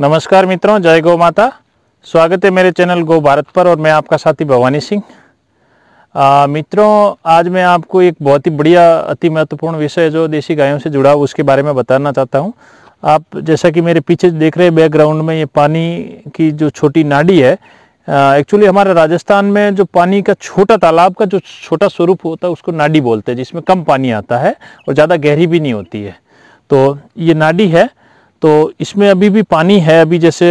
नमस्कार मित्रों, जय गौ माता। स्वागत है मेरे चैनल गो भारत पर और मैं आपका साथी भवानी सिंह। मित्रों, आज मैं आपको एक बहुत ही बढ़िया अति महत्वपूर्ण विषय जो देसी गायों से जुड़ा उसके बारे में बताना चाहता हूं। आप जैसा कि मेरे पीछे देख रहे हैं बैकग्राउंड में, ये पानी की जो छोटी नाडी है। एक्चुअली हमारे राजस्थान में जो पानी का छोटा तालाब का जो छोटा स्वरूप होता है उसको नाडी बोलते हैं, जिसमें कम पानी आता है और ज़्यादा गहरी भी नहीं होती है। तो ये नाडी है, तो इसमें अभी भी पानी है। अभी जैसे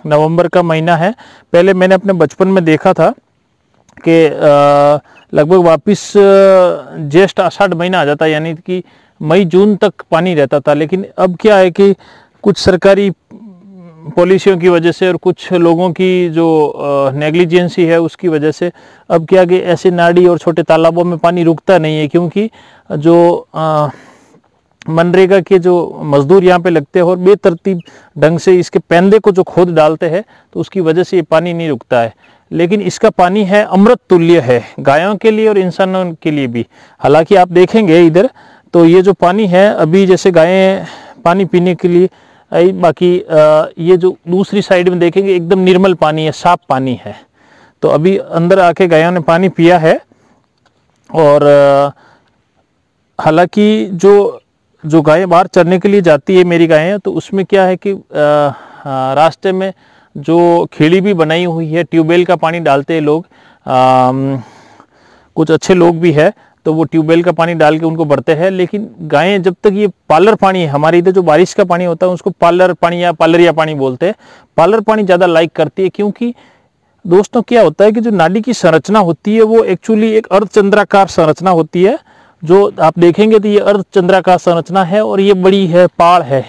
नवंबर का महीना है, पहले मैंने अपने बचपन में देखा था कि लगभग वापस ज्येष्ठ आषाढ़ महीना आ जाता है, यानी कि मई जून तक पानी रहता था। लेकिन अब क्या है कि कुछ सरकारी पॉलिसियों की वजह से और कुछ लोगों की जो नेग्लिजेंसी है उसकी वजह से अब क्या कि ऐसे नाड़ी और छोटे तालाबों में पानी रुकता नहीं है, क्योंकि जो मनरेगा के जो मजदूर यहाँ पे लगते हैं और बेतरतीब ढंग से इसके पैंदे को जो खोद डालते हैं, तो उसकी वजह से ये पानी नहीं रुकता है। लेकिन इसका पानी है अमृत तुल्य है, गायों के लिए और इंसानों के लिए भी। हालांकि आप देखेंगे इधर तो ये जो पानी है, अभी जैसे गायें पानी पीने के लिए आई, बाकी ये जो दूसरी साइड में देखेंगे एकदम निर्मल पानी है, साफ पानी है। तो अभी अंदर आके गायों ने पानी पिया है। और हालांकि जो गायें बाहर चरने के लिए जाती है मेरी गायें, तो उसमें क्या है कि रास्ते में जो खेड़ी भी बनाई हुई है, ट्यूबवेल का पानी डालते हैं लोग। कुछ अच्छे लोग भी है तो वो ट्यूबवेल का पानी डाल के उनको भरते हैं। लेकिन गायें जब तक ये पालर पानी है, हमारे इधर जो बारिश का पानी होता है उसको पालर पानी या पालरिया पानी बोलते हैं, पालर पानी ज़्यादा लाइक करती है। क्योंकि दोस्तों क्या होता है कि जो नाली की संरचना होती है वो एक्चुअली एक अर्धचंद्राकार संरचना होती है। जो आप देखेंगे तो ये अर्धचंद्राकार संरचना है और ये बड़ी है, पाड़ है।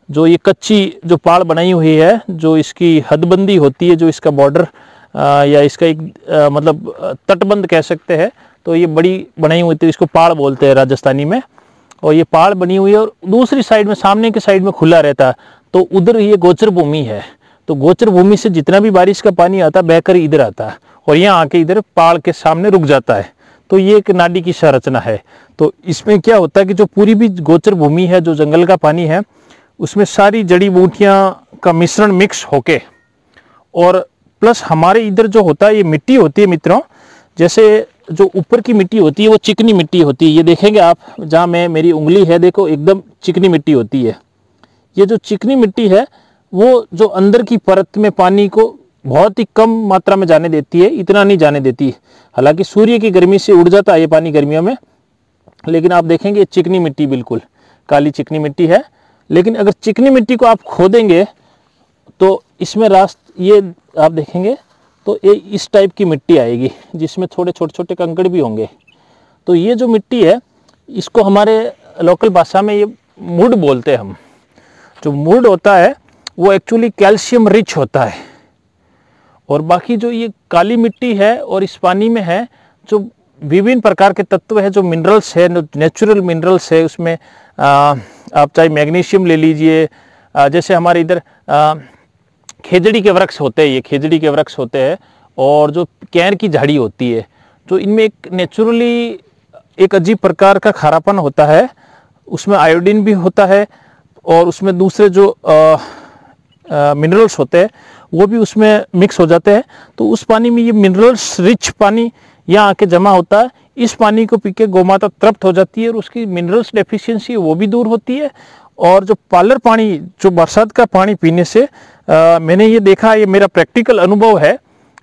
जो ये कच्ची जो पाड़ बनाई हुई है, जो इसकी हदबंदी होती है, जो इसका बॉर्डर या इसका एक मतलब तटबंध कह सकते हैं, तो ये बड़ी बनाई हुई थी, इसको पाड़ बोलते हैं राजस्थानी में। और ये पाड़ बनी हुई है और दूसरी साइड में, सामने के साइड में खुला रहता है, तो उधर ये गोचर भूमि है। तो गोचर भूमि से जितना भी बारिश का पानी आता है बहकर इधर आता है और यहाँ आके इधर पाड़ के सामने रुक जाता है। तो ये एक नाडी की संरचना है। तो इसमें क्या होता है कि जो पूरी भी गोचर भूमि है, जो जंगल का पानी है, उसमें सारी जड़ी बूटियां का मिश्रण मिक्स होके, और प्लस हमारे इधर जो होता है ये मिट्टी होती है मित्रों, जैसे जो ऊपर की मिट्टी होती है वो चिकनी मिट्टी होती है। ये देखेंगे आप, जहाँ मेरी उंगली है, देखो एकदम चिकनी मिट्टी होती है। ये जो चिकनी मिट्टी है वो जो अंदर की परत में पानी को बहुत ही कम मात्रा में जाने देती है, इतना नहीं जाने देती। हालांकि सूर्य की गर्मी से उड़ जाता है ये पानी गर्मियों में, लेकिन आप देखेंगे चिकनी मिट्टी, बिल्कुल काली चिकनी मिट्टी है। लेकिन अगर चिकनी मिट्टी को आप खोदेंगे तो इसमें ये आप देखेंगे तो ये इस टाइप की मिट्टी आएगी, जिसमें थोड़े छोटे छोटे कंकड़ भी होंगे। तो ये जो मिट्टी है इसको हमारे लोकल भाषा में ये मुड बोलते हैं हम। जो मुड होता है वो एक्चुअली कैल्शियम रिच होता है। और बाकी जो ये काली मिट्टी है और इस पानी में है जो विभिन्न प्रकार के तत्व है, जो मिनरल्स है, नेचुरल मिनरल्स है उसमें। आप चाहे मैग्नीशियम ले लीजिए, जैसे हमारे इधर खेजड़ी के वृक्ष होते हैं, ये खेजड़ी के वृक्ष होते हैं, और जो कैर की झाड़ी होती है, जो इनमें एक नेचुरली एक अजीब प्रकार का खारापन होता है, उसमें आयोडीन भी होता है और उसमें दूसरे जो मिनरल्स होते हैं वो भी उसमें मिक्स हो जाते हैं। तो उस पानी में ये मिनरल्स रिच पानी यहाँ आके जमा होता है। इस पानी को पी के गौमाता तृप्त हो जाती है और उसकी मिनरल्स डेफिशिएंसी वो भी दूर होती है। और जो पालर पानी, जो बरसात का पानी पीने से मैंने ये देखा, ये मेरा प्रैक्टिकल अनुभव है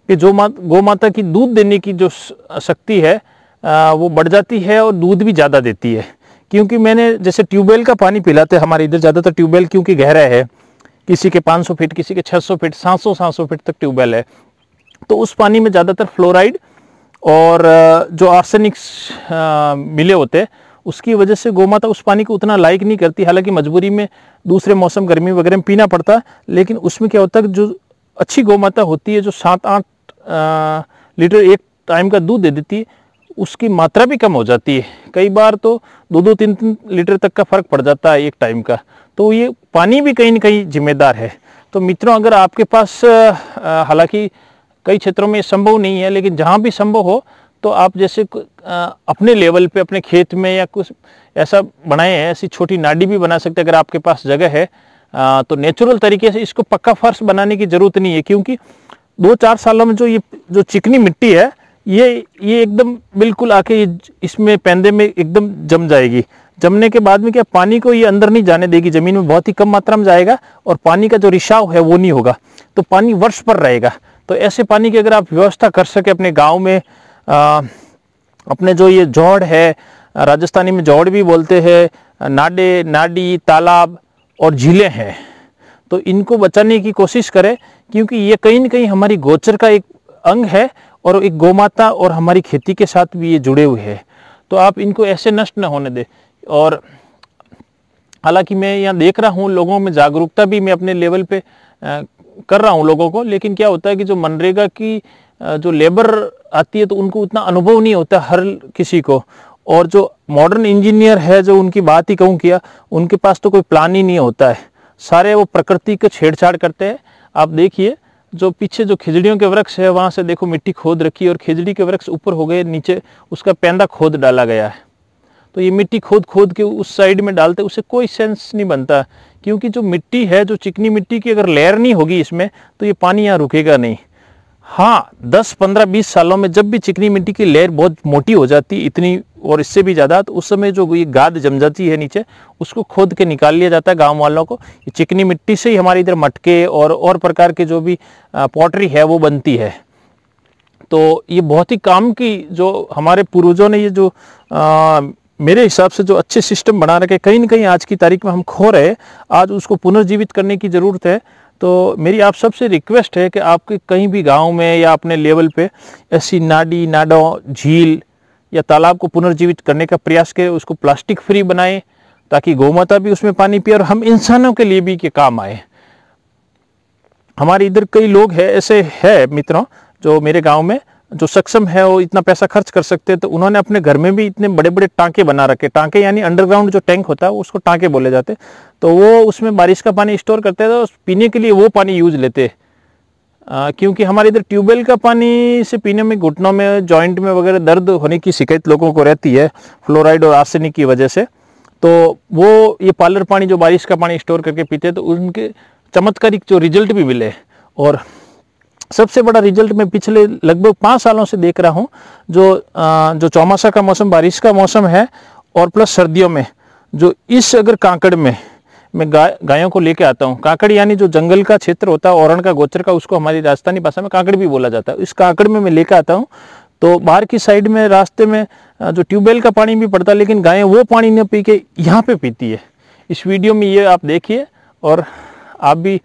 कि जो गौमाता की दूध देने की जो शक्ति है वो बढ़ जाती है और दूध भी ज़्यादा देती है। क्योंकि मैंने जैसे ट्यूबवेल का पानी पिलाते हैं, हमारे इधर ज़्यादातर ट्यूबवेल क्योंकि गहरा है, किसी के 500 फीट, किसी के 600 फीट, 700 फीट तक ट्यूबवेल है, तो उस पानी में ज़्यादातर फ्लोराइड और जो आर्सेनिक मिले होते हैं, उसकी वजह से गौमाता उस पानी को उतना लाइक नहीं करती। हालांकि मजबूरी में दूसरे मौसम गर्मी वगैरह में पीना पड़ता है, लेकिन उसमें क्या होता है कि जो अच्छी गौमाता होती है, जो 7-8 लीटर एक टाइम का दूध दे देती है, उसकी मात्रा भी कम हो जाती है। कई बार तो 2-3 लीटर तक का फर्क पड़ जाता है एक टाइम का। तो ये पानी भी कहीं ना कहीं जिम्मेदार है। तो मित्रों, अगर आपके पास हालांकि कई क्षेत्रों में संभव नहीं है, लेकिन जहाँ भी संभव हो तो आप जैसे अपने लेवल पे अपने खेत में या कुछ ऐसा बनाए हैं, ऐसी छोटी नाडी भी बना सकते हैं अगर आपके पास जगह है। तो नेचुरल तरीके से इसको पक्का फर्श बनाने की जरूरत नहीं है, क्योंकि 2-4 सालों में ये जो चिकनी मिट्टी है ये एकदम बिल्कुल आके इसमें पैंदे में एकदम जम जाएगी। जमने के बाद में क्या, पानी को ये अंदर नहीं जाने देगी, जमीन में बहुत ही कम मात्रा में जाएगा और पानी का जो रिसाव है वो नहीं होगा, तो पानी वर्ष पर रहेगा। तो ऐसे पानी की अगर आप व्यवस्था कर सके अपने गांव में, अपने जो ये जोड़ है, राजस्थानी में जोड़ भी बोलते हैं, नाडे, नाडी, तालाब और झीलें हैं, तो इनको बचाने की कोशिश करें, क्योंकि ये कहीं न कहीं हमारी गोचर का एक अंग है और एक गौमाता और हमारी खेती के साथ भी ये जुड़े हुए हैं। तो आप इनको ऐसे नष्ट न होने दें। और हालांकि मैं यहाँ देख रहा हूँ लोगों में जागरूकता भी मैं अपने लेवल पे कर रहा हूँ लोगों को, लेकिन क्या होता है कि जो मनरेगा की जो लेबर आती है तो उनको उतना अनुभव नहीं होता हर किसी को, और जो मॉडर्न इंजीनियर है जो उनकी बात ही कहूँ किया, उनके पास तो कोई प्लान ही नहीं होता है, सारे वो प्रकृति को छेड़छाड़ करते हैं। आप देखिए जो पीछे जो खिजड़ियों के वृक्ष है वहां से देखो मिट्टी खोद रखी है और खिजड़ी के वृक्ष ऊपर हो गए, नीचे उसका पैंदा खोद डाला गया है। तो ये मिट्टी खोद खोद के उस साइड में डालते, उससे कोई सेंस नहीं बनता, क्योंकि जो मिट्टी है, जो चिकनी मिट्टी की अगर लेयर नहीं होगी इसमें तो ये पानी यहाँ रुकेगा नहीं। हाँ, 10, 15, 20 सालों में जब भी चिकनी मिट्टी की लेयर बहुत मोटी हो जाती है, इतनी और इससे भी ज़्यादा, तो उस समय जो ये गाद जम जाती है नीचे, उसको खोद के निकाल लिया जाता है गांव वालों को। ये चिकनी मिट्टी से ही हमारे इधर मटके और प्रकार के जो भी पॉटरी है वो बनती है। तो ये बहुत ही काम की, जो हमारे पूर्वजों ने ये जो मेरे हिसाब से जो अच्छे सिस्टम बना रखे, कहीं ना कहीं आज की तारीख में हम खो रहे, आज उसको पुनर्जीवित करने की ज़रूरत है। तो मेरी आप सबसे रिक्वेस्ट है कि आपके कहीं भी गांव में या अपने लेवल पे ऐसी नाडी, नाडों, झील या तालाब को पुनर्जीवित करने का प्रयास करें, उसको प्लास्टिक फ्री बनाएं ताकि गौमाता भी उसमें पानी पिए और हम इंसानों के लिए भी के काम आए। हमारे इधर कई लोग हैं ऐसे है मित्रों जो मेरे गांव में जो सक्षम है, वो इतना पैसा खर्च कर सकते हैं, तो उन्होंने अपने घर में भी इतने बड़े बड़े टांके बना रखे। टांके यानी अंडरग्राउंड जो टैंक होता है उसको टांके बोले जाते, तो वो उसमें बारिश का पानी स्टोर करते हैं, तो पीने के लिए वो पानी यूज लेते। क्योंकि हमारे इधर ट्यूबवेल का पानी से पीने में घुटनों में, जॉइंट में वगैरह दर्द होने की शिकायत लोगों को रहती है फ्लोराइड और आर्सेनिक की वजह से, तो वो ये पार्लर पानी जो बारिश का पानी स्टोर करके पीते हैं, तो उनके चमत्कारिक जो रिजल्ट भी मिले। और सबसे बड़ा रिजल्ट मैं पिछले लगभग 5 सालों से देख रहा हूँ, जो चौमासा का मौसम, बारिश का मौसम है, और प्लस सर्दियों में जो इस अगर कांकड़ में मैं गायों को लेके आता हूँ, कांकड़ यानी जो जंगल का क्षेत्र होता है, औरण का, गोचर का, उसको हमारी राजस्थानी भाषा में कांकड़ भी बोला जाता है। इस कांकड़ में मैं लेके आता हूँ, तो बाहर की साइड में रास्ते में जो ट्यूबवेल का पानी भी पड़ता है, लेकिन गायें वो पानी न पी के यहाँ पे पीती है। इस वीडियो में ये आप देखिए और आप भी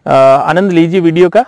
आनंद लीजिए वीडियो का।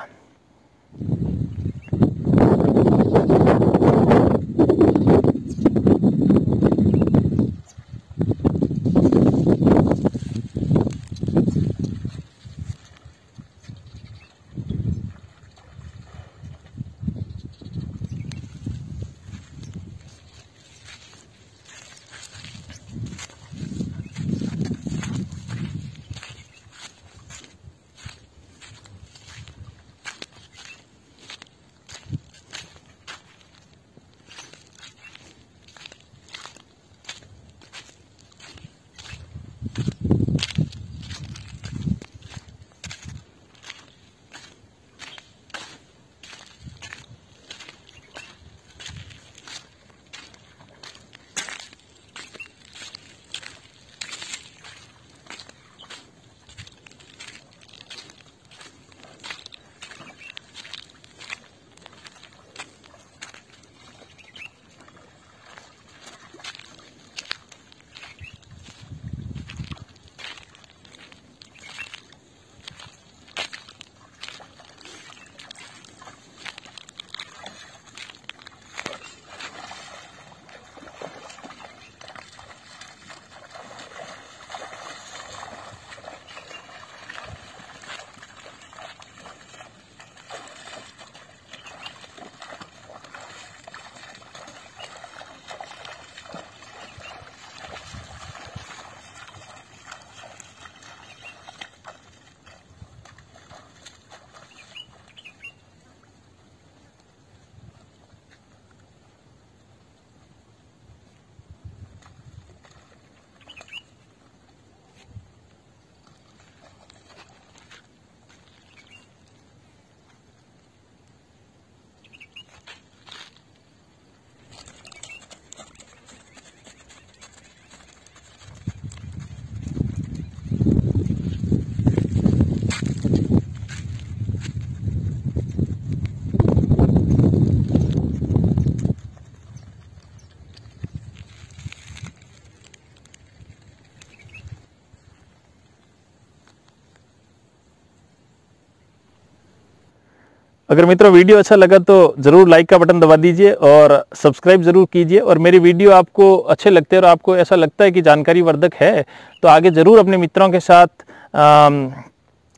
अगर मित्रों वीडियो अच्छा लगा तो जरूर लाइक का बटन दबा दीजिए और सब्सक्राइब जरूर कीजिए। और मेरी वीडियो आपको अच्छे लगते हैं और आपको ऐसा लगता है कि जानकारी वर्धक है तो आगे जरूर अपने मित्रों के साथ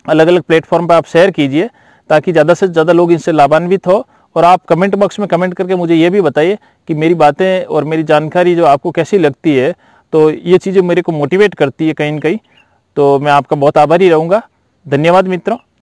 अलग अलग प्लेटफॉर्म पर आप शेयर कीजिए, ताकि ज़्यादा से ज़्यादा लोग इनसे लाभान्वित हो। और आप कमेंट बॉक्स में कमेंट करके मुझे ये भी बताइए कि मेरी बातें और मेरी जानकारी जो आपको कैसी लगती है। तो ये चीज़ें मेरे को मोटिवेट करती है कहीं न कहीं। तो मैं आपका बहुत आभारी रहूँगा। धन्यवाद मित्रों।